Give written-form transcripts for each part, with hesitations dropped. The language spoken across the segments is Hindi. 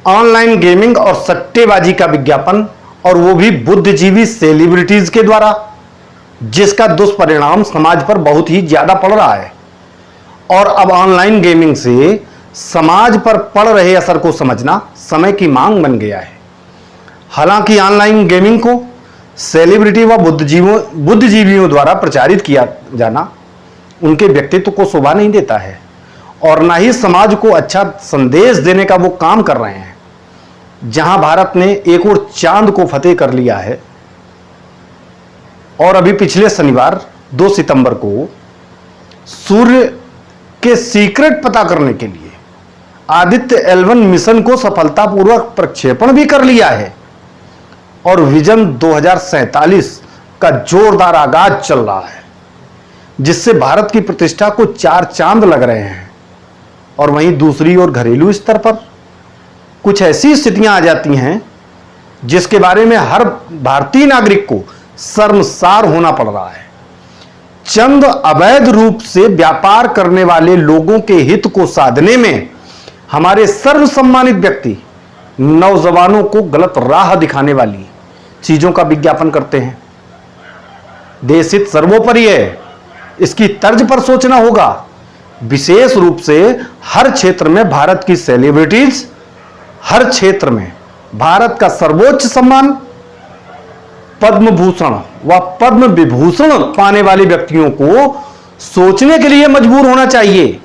ऑनलाइन गेमिंग और सट्टेबाजी का विज्ञापन, और वो भी बुद्धिजीवी सेलिब्रिटीज के द्वारा, जिसका दुष्परिणाम समाज पर बहुत ही ज्यादा पड़ रहा है। और अब ऑनलाइन गेमिंग से समाज पर पड़ रहे असर को समझना समय की मांग बन गया है। हालांकि ऑनलाइन गेमिंग को सेलिब्रिटी व बुद्धिजीवियों द्वारा प्रचारित किया जाना उनके व्यक्तित्व को शोभा नहीं देता है, और ना ही समाज को अच्छा संदेश देने का वो काम कर रहे हैं। जहां भारत ने एक और चांद को फतेह कर लिया है, और अभी पिछले शनिवार 2 सितंबर को सूर्य के सीक्रेट पता करने के लिए आदित्य L1 मिशन को सफलतापूर्वक प्रक्षेपण भी कर लिया है, और विजन 2047 का जोरदार आगाज चल रहा है, जिससे भारत की प्रतिष्ठा को 4 चांद लग रहे हैं। और वहीं दूसरी ओर घरेलू स्तर पर कुछ ऐसी स्थितियां आ जाती हैं जिसके बारे में हर भारतीय नागरिक को शर्मसार होना पड़ रहा है। चंद अवैध रूप से व्यापार करने वाले लोगों के हित को साधने में हमारे सर्वसम्मानित व्यक्ति नौजवानों को गलत राह दिखाने वाली चीजों का विज्ञापन करते हैं। देश हित सर्वोपरि है, इसकी तर्ज पर सोचना होगा। विशेष रूप से हर क्षेत्र में भारत की सेलिब्रिटीज, हर क्षेत्र में भारत का सर्वोच्च सम्मान पद्म भूषण व पद्म विभूषण पाने वाले व्यक्तियों को सोचने के लिए मजबूर होना चाहिए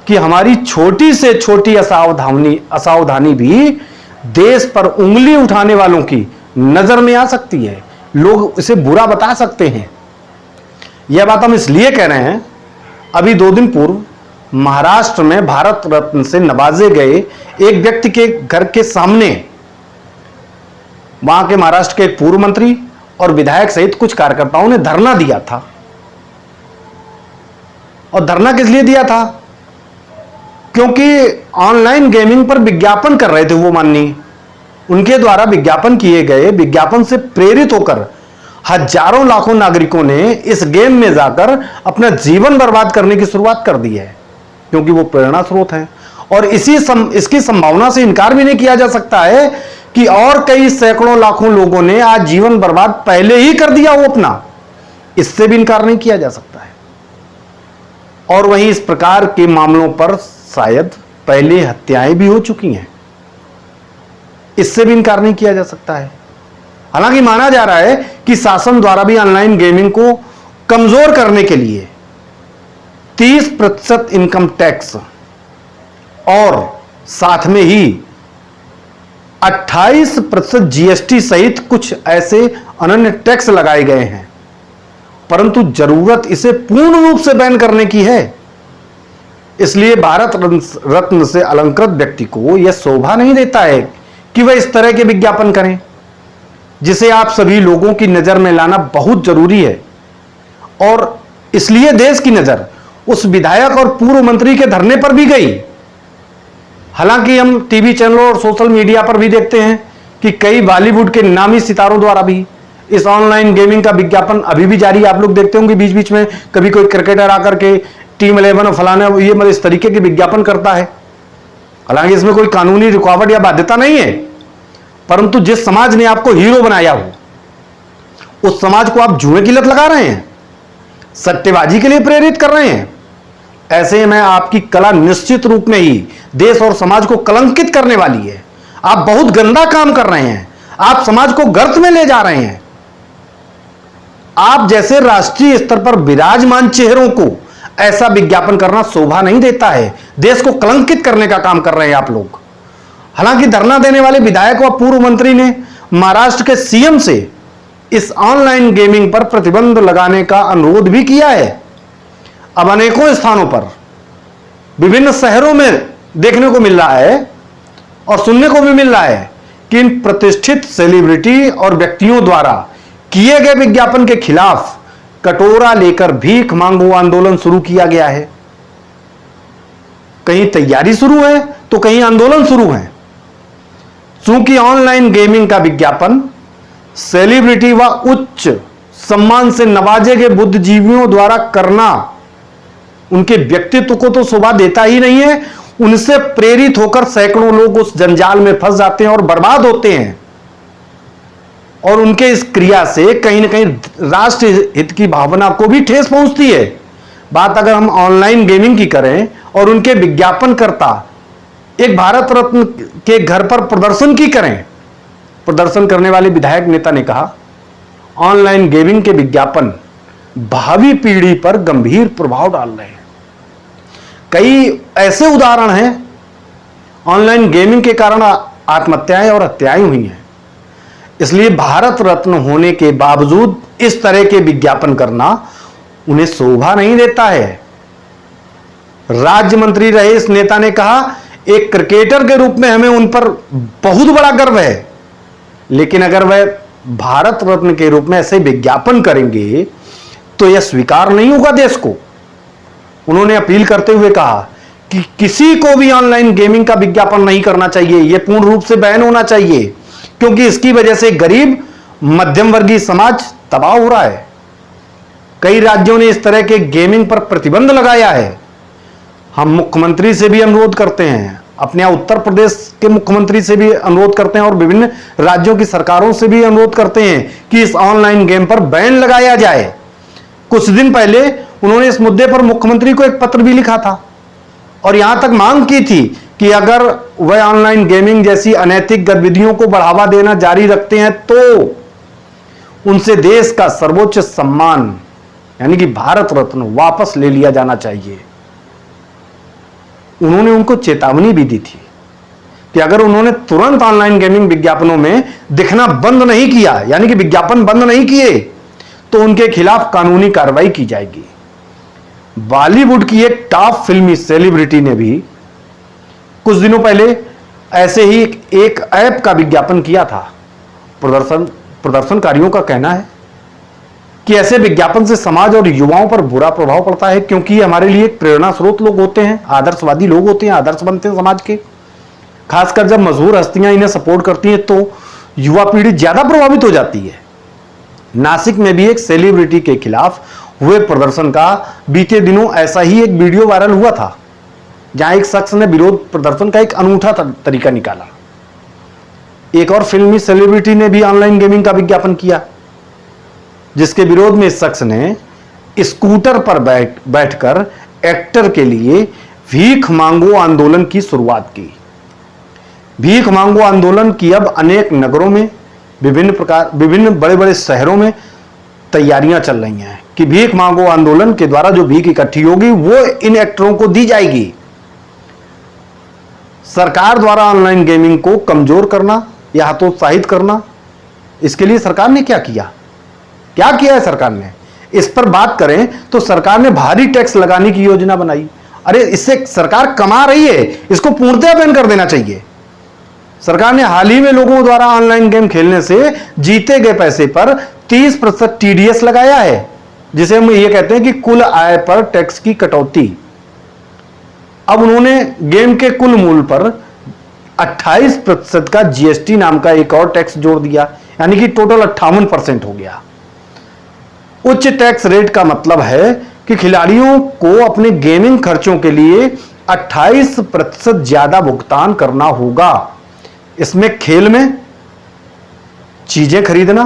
कि हमारी छोटी से छोटी असावधानी भी देश पर उंगली उठाने वालों की नजर में आ सकती है। लोग इसे बुरा बता सकते हैं। यह बात हम इसलिए कह रहे हैं, अभी 2 दिन पूर्व महाराष्ट्र में भारत रत्न से नवाजे गए एक व्यक्ति के घर के सामने वहां के महाराष्ट्र के एक पूर्व मंत्री और विधायक सहित कुछ कार्यकर्ताओं ने धरना दिया था। और धरना किस लिए दिया था? क्योंकि ऑनलाइन गेमिंग पर विज्ञापन कर रहे थे वो माननीय। उनके द्वारा विज्ञापन किए गए विज्ञापन से प्रेरित होकर हजारों लाखों नागरिकों ने इस गेम में जाकर अपना जीवन बर्बाद करने की शुरुआत कर दी है, क्योंकि वो प्रेरणा स्रोत है। और इसकी संभावना से इनकार भी नहीं किया जा सकता है कि और कई सैकड़ों लाखों लोगों ने आज जीवन बर्बाद पहले ही कर दिया हो अपना। इससे भी इनकार नहीं किया जा सकता है। और वहीं इस प्रकार के मामलों पर शायद पहले हत्याएं भी हो चुकी हैं, इससे भी इनकार नहीं किया जा सकता है। हालांकि माना जा रहा है कि शासन द्वारा भी ऑनलाइन गेमिंग को कमजोर करने के लिए 30% इनकम टैक्स और साथ में ही 28% GST सहित कुछ ऐसे अनन्य टैक्स लगाए गए हैं, परंतु जरूरत इसे पूर्ण रूप से बैन करने की है। इसलिए भारत रत्न से अलंकृत व्यक्ति को यह शोभा नहीं देता है कि वह इस तरह के विज्ञापन करें, जिसे आप सभी लोगों की नजर में लाना बहुत जरूरी है। और इसलिए देश की नजर उस विधायक और पूर्व मंत्री के धरने पर भी गई। हालांकि हम टीवी चैनलों और सोशल मीडिया पर भी देखते हैं कि कई बॉलीवुड के नामी सितारों द्वारा भी इस ऑनलाइन गेमिंग का विज्ञापन अभी भी जारी है। आप लोग देखते होंगे बीच बीच में कभी कोई क्रिकेटर आकर के टीम 11 और फलाना ये मतलब इस तरीके के विज्ञापन करता है। हालांकि इसमें कोई कानूनी रुकावट या बाध्यता नहीं है, परंतु जिस समाज ने आपको हीरो बनाया हो उस समाज को आप जुए की लत लगा रहे हैं, सट्टेबाजी के लिए प्रेरित कर रहे हैं। ऐसे में आपकी कला निश्चित रूप में ही देश और समाज को कलंकित करने वाली है। आप बहुत गंदा काम कर रहे हैं, आप समाज को गर्त में ले जा रहे हैं। आप जैसे राष्ट्रीय स्तर पर विराजमान चेहरों को ऐसा विज्ञापन करना शोभा नहीं देता है। देश को कलंकित करने का काम कर रहे हैं आप लोग। हालांकि धरना देने वाले विधायक व पूर्व मंत्री ने महाराष्ट्र के CM से इस ऑनलाइन गेमिंग पर प्रतिबंध लगाने का अनुरोध भी किया है। अब अनेकों स्थानों पर विभिन्न शहरों में देखने को मिल रहा है और सुनने को भी मिल रहा है कि इन प्रतिष्ठित सेलिब्रिटी और व्यक्तियों द्वारा किए गए विज्ञापन के खिलाफ कटोरा लेकर भीख मांगो आंदोलन शुरू किया गया है। कहीं तैयारी शुरू है तो कहीं आंदोलन शुरू है। चूंकि ऑनलाइन गेमिंग का विज्ञापन सेलिब्रिटी व उच्च सम्मान से नवाजे गए बुद्धिजीवियों द्वारा करना उनके व्यक्तित्व को तो शोभा देता ही नहीं है, उनसे प्रेरित होकर सैकड़ों लोग उस जंजाल में फंस जाते हैं और बर्बाद होते हैं। और उनके इस क्रिया से कहीं ना कहीं राष्ट्र हित की भावना को भी ठेस पहुंचती है। बात अगर हम ऑनलाइन गेमिंग की करें और उनके विज्ञापनकर्ता एक भारत रत्न के घर पर प्रदर्शन की करें, प्रदर्शन करने वाले विधायक नेता ने कहा, ऑनलाइन गेमिंग के विज्ञापन भावी पीढ़ी पर गंभीर प्रभाव डाल रहे हैं। कई ऐसे उदाहरण हैं ऑनलाइन गेमिंग के कारण आत्महत्याएं और हत्याएं हुई हैं। इसलिए भारत रत्न होने के बावजूद इस तरह के विज्ञापन करना उन्हें शोभा नहीं देता है। राज्य मंत्री रहे इस नेता ने कहा, एक क्रिकेटर के रूप में हमें उन पर बहुत बड़ा गर्व है, लेकिन अगर वह भारत रत्न के रूप में ऐसे विज्ञापन करेंगे तो यह स्वीकार नहीं होगा देश को। उन्होंने अपील करते हुए कहा कि किसी को भी ऑनलाइन गेमिंग का विज्ञापन नहीं करना चाहिए, यह पूर्ण रूप से बैन होना चाहिए, क्योंकि इसकी वजह से गरीब मध्यम वर्गीय समाज तबाह हो रहा है। कई राज्यों ने इस तरह के गेमिंग पर प्रतिबंध लगाया है। हम मुख्यमंत्री से भी अनुरोध करते हैं, अपने उत्तर प्रदेश के मुख्यमंत्री से भी अनुरोध करते हैं और विभिन्न राज्यों की सरकारों से भी अनुरोध करते हैं कि इस ऑनलाइन गेम पर बैन लगाया जाए। कुछ दिन पहले उन्होंने इस मुद्दे पर मुख्यमंत्री को एक पत्र भी लिखा था और यहां तक मांग की थी कि अगर वह ऑनलाइन गेमिंग जैसी अनैतिक गतिविधियों को बढ़ावा देना जारी रखते हैं तो उनसे देश का सर्वोच्च सम्मान यानी कि भारत रत्न वापस ले लिया जाना चाहिए। उन्होंने उनको चेतावनी भी दी थी कि अगर उन्होंने तुरंत ऑनलाइन गेमिंग विज्ञापनों में दिखना बंद नहीं किया, यानी कि विज्ञापन बंद नहीं किए, तो उनके खिलाफ कानूनी कार्रवाई की जाएगी। बॉलीवुड की एक टॉप फिल्मी सेलिब्रिटी ने भी कुछ दिनों पहले ऐसे ही एक ऐप का विज्ञापन किया था। प्रदर्शनकारियों का कहना है कि ऐसे विज्ञापन से समाज और युवाओं पर बुरा प्रभाव पड़ता है, क्योंकि ये हमारे लिए एक प्रेरणा स्रोत लोग होते हैं, आदर्शवादी लोग होते हैं, आदर्श बनते हैं समाज के। खासकर जब मशहूर हस्तियां इन्हें सपोर्ट करती हैं तो युवा पीढ़ी ज्यादा प्रभावित हो जाती है। नासिक में भी एक सेलिब्रिटी के खिलाफ हुए प्रदर्शन का बीते दिनों ऐसा ही एक वीडियो वायरल हुआ था, जहां एक शख्स ने विरोध प्रदर्शन का एक अनूठा तरीका निकाला। एक और फिल्मी सेलिब्रिटी ने भी ऑनलाइन गेमिंग का विज्ञापन किया, जिसके विरोध में इस शख्स ने स्कूटर पर बैठकर एक्टर के लिए भीख मांगो आंदोलन की शुरुआत की। भीख मांगो आंदोलन की अब अनेक नगरों में विभिन्न बड़े बड़े शहरों में तैयारियां चल रही हैं कि भीख मांगो आंदोलन के द्वारा जो भीख इकट्ठी होगी वो इन एक्टरों को दी जाएगी। सरकार द्वारा ऑनलाइन गेमिंग को कमजोर करना या हतोत्साहित करना, इसके लिए सरकार ने क्या किया है सरकार ने? इस पर बात करें तो सरकार ने भारी टैक्स लगाने की योजना बनाई। अरे इससे सरकार कमा रही है, इसको पूर्णतः बैन कर देना चाहिए। सरकार ने हाल ही में लोगों द्वारा ऑनलाइन गेम खेलने से जीते गए पैसे पर 30% टीडीएस लगाया है, जिसे हम ये कहते हैं कि कुल आय पर टैक्स की कटौती। अब उन्होंने गेम के कुल मूल्य पर 28% का जीएसटी नाम का एक और टैक्स जोड़ दिया, यानी कि टोटल 58% हो गया। उच्च टैक्स रेट का मतलब है कि खिलाड़ियों को अपने गेमिंग खर्चों के लिए 28% ज्यादा भुगतान करना होगा। इसमें खेल में चीजें खरीदना,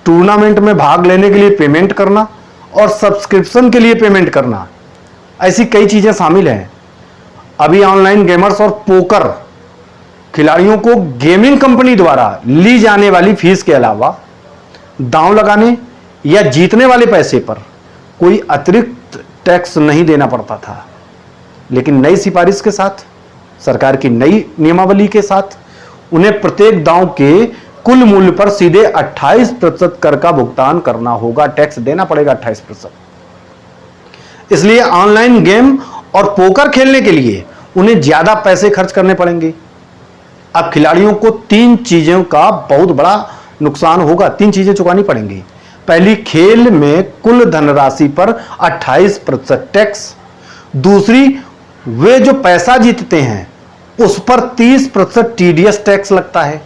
टूर्नामेंट में भाग लेने के लिए पेमेंट करना और सब्सक्रिप्शन के लिए पेमेंट करना, ऐसी कई चीजें शामिल हैं। अभी ऑनलाइन गेमर्स और पोकर खिलाड़ियों को गेमिंग कंपनी द्वारा ली जाने वाली फीस के अलावा दांव लगाने या जीतने वाले पैसे पर कोई अतिरिक्त टैक्स नहीं देना पड़ता था। लेकिन नई सिफारिश के साथ, सरकार की नई नियमावली के साथ, उन्हें प्रत्येक दांव के कुल मूल्य पर सीधे 28% कर का भुगतान करना होगा, टैक्स देना पड़ेगा 28%। इसलिए ऑनलाइन गेम और पोकर खेलने के लिए उन्हें ज्यादा पैसे खर्च करने पड़ेंगे। अब खिलाड़ियों को 3 चीजों का बहुत बड़ा नुकसान होगा, 3 चीजें चुकानी पड़ेंगी। पहली, खेल में कुल धनराशि पर 28% टैक्स। दूसरी, वे जो पैसा जीतते हैं उस पर 30% टीडीएस टैक्स लगता है।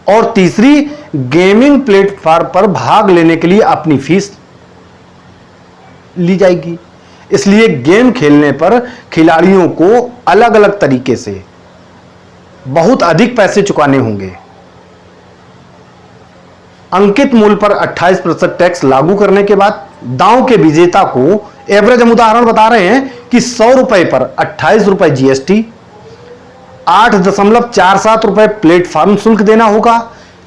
और तीसरी, गेमिंग प्लेटफॉर्म पर भाग लेने के लिए अपनी फीस ली जाएगी। इसलिए गेम खेलने पर खिलाड़ियों को अलग अलग तरीके से बहुत अधिक पैसे चुकाने होंगे। अंकित मूल्य पर 28% टैक्स लागू करने के बाद दांव के विजेता को एवरेज, हम उदाहरण बता रहे हैं कि 100 रुपए पर 28 रुपए जीएसटी, 8.47 रुपए प्लेटफॉर्म शुल्क देना होगा।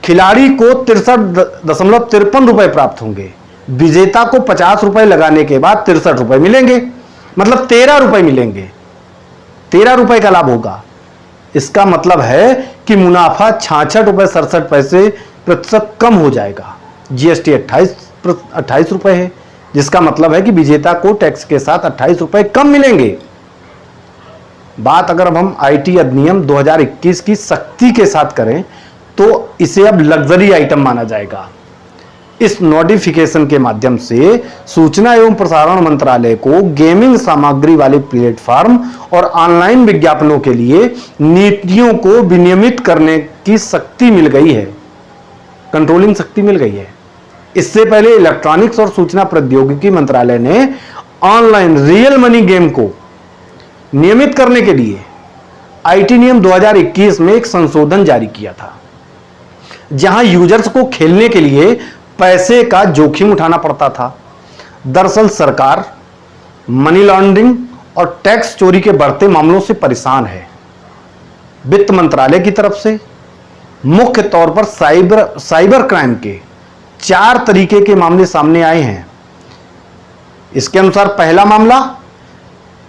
खिलाड़ी को 63.53 रुपए प्राप्त होंगे। विजेता को 50 रुपए लगाने के बाद 63 रुपए मिलेंगे, मतलब 13 रुपए मिलेंगे। 13 रुपए का लाभ होगा। इसका मतलब है कि मुनाफा 66 रुपए 67 पैसे प्रतिशत कम हो जाएगा। जीएसटी 28 रुपए है, जिसका मतलब है कि विजेता को टैक्स के साथ 28 रुपए कम मिलेंगे। बात अगर अब हम आईटी अधिनियम 2021 की सख्ती के साथ करें तो इसे अब लग्जरी आइटम माना जाएगा। इस नोटिफिकेशन के माध्यम से सूचना एवं प्रसारण मंत्रालय को गेमिंग सामग्री वाले प्लेटफॉर्म और ऑनलाइन विज्ञापनों के लिए नीतियों को विनियमित करने की शक्ति मिल गई है, कंट्रोलिंग शक्ति मिल गई है। इससे पहले इलेक्ट्रॉनिक्स और सूचना प्रौद्योगिकी मंत्रालय ने ऑनलाइन रियल मनी गेम को नियमित करने के लिए आईटी नियम 2021 में एक संशोधन जारी किया था, जहां यूजर्स को खेलने के लिए पैसे का जोखिम उठाना पड़ता था। दरअसल सरकार मनी लॉन्ड्रिंग और टैक्स चोरी के बढ़ते मामलों से परेशान है। वित्त मंत्रालय की तरफ से मुख्य तौर पर साइबर क्राइम के 4 तरीके के मामले सामने आए हैं। इसके अनुसार पहला मामला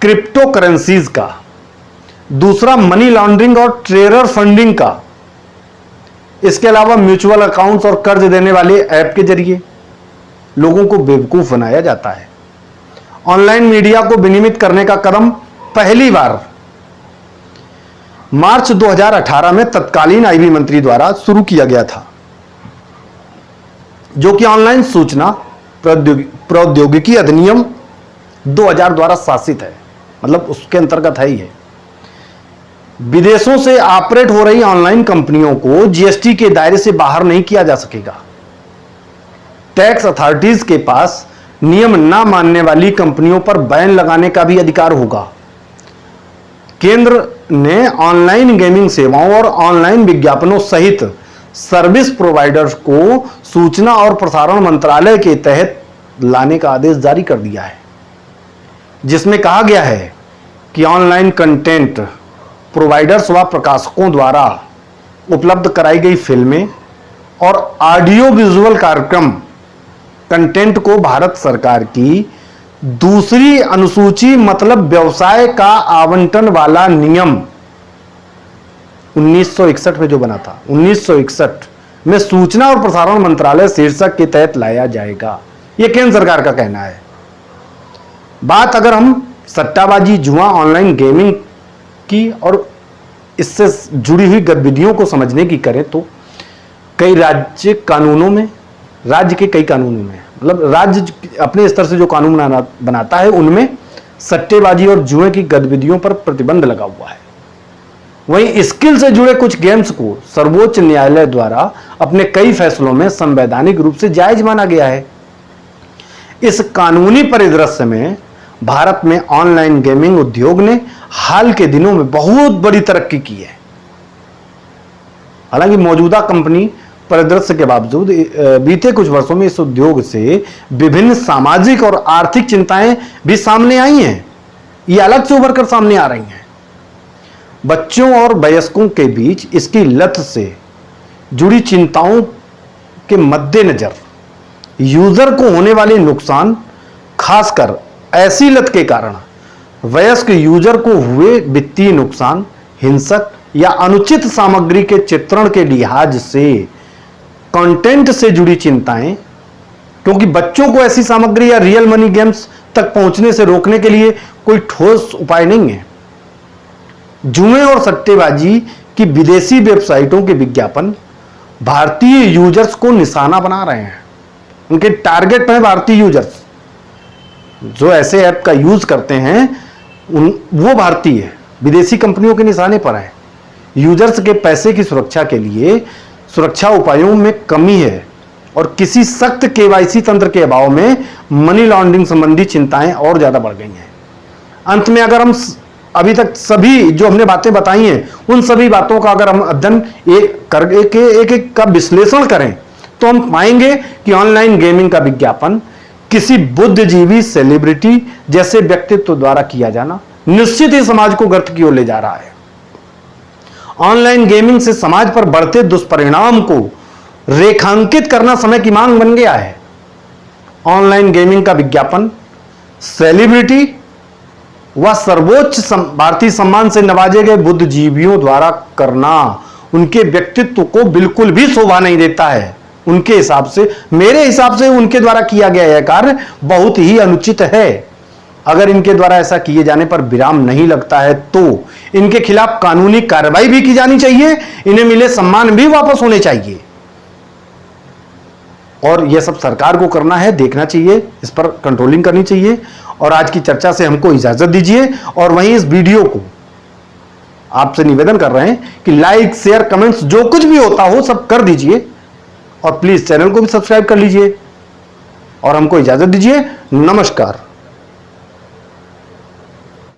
क्रिप्टो करेंसीज का, दूसरा मनी लॉन्ड्रिंग और टेरर फंडिंग का, इसके अलावा म्यूचुअल अकाउंट्स और कर्ज देने वाले ऐप के जरिए लोगों को बेवकूफ बनाया जाता है। ऑनलाइन मीडिया को विनियमित करने का कदम पहली बार मार्च 2018 में तत्कालीन आईबी मंत्री द्वारा शुरू किया गया था, जो कि ऑनलाइन सूचना प्रौद्योगिकी अधिनियम 2000 द्वारा शासित है, मतलब उसके अंतर्गत है ही है। विदेशों से ऑपरेट हो रही ऑनलाइन कंपनियों को जीएसटी के दायरे से बाहर नहीं किया जा सकेगा। टैक्स अथॉरिटीज के पास नियम ना मानने वाली कंपनियों पर बैन लगाने का भी अधिकार होगा। केंद्र ने ऑनलाइन गेमिंग सेवाओं और ऑनलाइन विज्ञापनों सहित सर्विस प्रोवाइडर्स को सूचना और प्रसारण मंत्रालय के तहत लाने का आदेश जारी कर दिया है, जिसमें कहा गया है कि ऑनलाइन कंटेंट प्रोवाइडर्स व प्रकाशकों द्वारा उपलब्ध कराई गई फिल्में और ऑडियो विजुअल कार्यक्रम कंटेंट को भारत सरकार की दूसरी अनुसूची, मतलब व्यवसाय का आवंटन वाला नियम 1961 में जो बना था, 1961 में सूचना और प्रसारण मंत्रालय शीर्षक के तहत लाया जाएगा। यह केंद्र सरकार का कहना है। बात अगर हम सट्टाबाजी, जुआ, ऑनलाइन गेमिंग की और इससे जुड़ी हुई गतिविधियों को समझने की करें तो कई राज्य के कई कानूनों में, मतलब राज्य अपने स्तर से जो कानून बनाता है उनमें सट्टेबाजी और जुए की गतिविधियों पर प्रतिबंध लगा हुआ है। वहीं स्किल से जुड़े कुछ गेम्स को सर्वोच्च न्यायालय द्वारा अपने कई फैसलों में संवैधानिक रूप से जायज माना गया है। इस कानूनी परिदृश्य में भारत में ऑनलाइन गेमिंग उद्योग ने हाल के दिनों में बहुत बड़ी तरक्की की है। हालांकि मौजूदा कंपनी परिदृश्य के बावजूद बीते कुछ वर्षों में इस उद्योग से विभिन्न सामाजिक और आर्थिक चिंताएं भी सामने आई हैं। ये अलग से उभर कर सामने आ रही हैं। बच्चों और वयस्कों के बीच इसकी लत से जुड़ी चिंताओं के मद्देनजर यूजर को होने वाले नुकसान, खासकर ऐसी लत के कारण वयस्क यूजर को हुए वित्तीय नुकसान, हिंसक या अनुचित सामग्री के चित्रण के लिहाज से कंटेंट से जुड़ी चिंताएं, क्योंकि बच्चों को ऐसी सामग्री या रियल मनी गेम्स तक पहुंचने से रोकने के लिए कोई ठोस उपाय नहीं है। जुए और सट्टेबाजी की विदेशी वेबसाइटों के विज्ञापन भारतीय यूजर्स को निशाना बना रहे हैं। उनके टारगेट में भारतीय यूजर्स जो ऐसे ऐप का यूज करते हैं वो भारतीय विदेशी कंपनियों के निशाने पर है। यूजर्स के पैसे की सुरक्षा के लिए सुरक्षा उपायों में कमी है और किसी सख्त केवाईसी तंत्र के अभाव में मनी लॉन्ड्रिंग संबंधी चिंताएं और ज्यादा बढ़ गई हैं। अंत में अगर हम अभी तक सभी जो हमने बातें बताई हैं, उन सभी बातों का अगर हम अध्ययन एक का विश्लेषण करें तो हम पाएंगे कि ऑनलाइन गेमिंग का विज्ञापन किसी बुद्धिजीवी सेलिब्रिटी जैसे व्यक्तित्व द्वारा किया जाना निश्चित ही समाज को गर्त की ओर ले जा रहा है। ऑनलाइन गेमिंग से समाज पर बढ़ते दुष्परिणाम को रेखांकित करना समय की मांग बन गया है। ऑनलाइन गेमिंग का विज्ञापन सेलिब्रिटी व सर्वोच्च भारतीय सम्मान से नवाजे गए बुद्धिजीवियों द्वारा करना उनके व्यक्तित्व को बिल्कुल भी शोभा नहीं देता है। उनके हिसाब से, मेरे हिसाब से उनके द्वारा किया गया यह कार्य बहुत ही अनुचित है। अगर इनके द्वारा ऐसा किए जाने पर विराम नहीं लगता है तो इनके खिलाफ कानूनी कार्रवाई भी की जानी चाहिए, इन्हें मिले सम्मान भी वापस होने चाहिए। और यह सब सरकार को करना है, देखना चाहिए, इस पर कंट्रोलिंग करनी चाहिए। और आज की चर्चा से हमको इजाजत दीजिए। और वहीं इस वीडियो को आपसे निवेदन कर रहे हैं कि लाइक, शेयर, कमेंट्स जो कुछ भी होता हो सब कर दीजिए और प्लीज चैनल को भी सब्सक्राइब कर लीजिए और हमको इजाजत दीजिए। नमस्कार।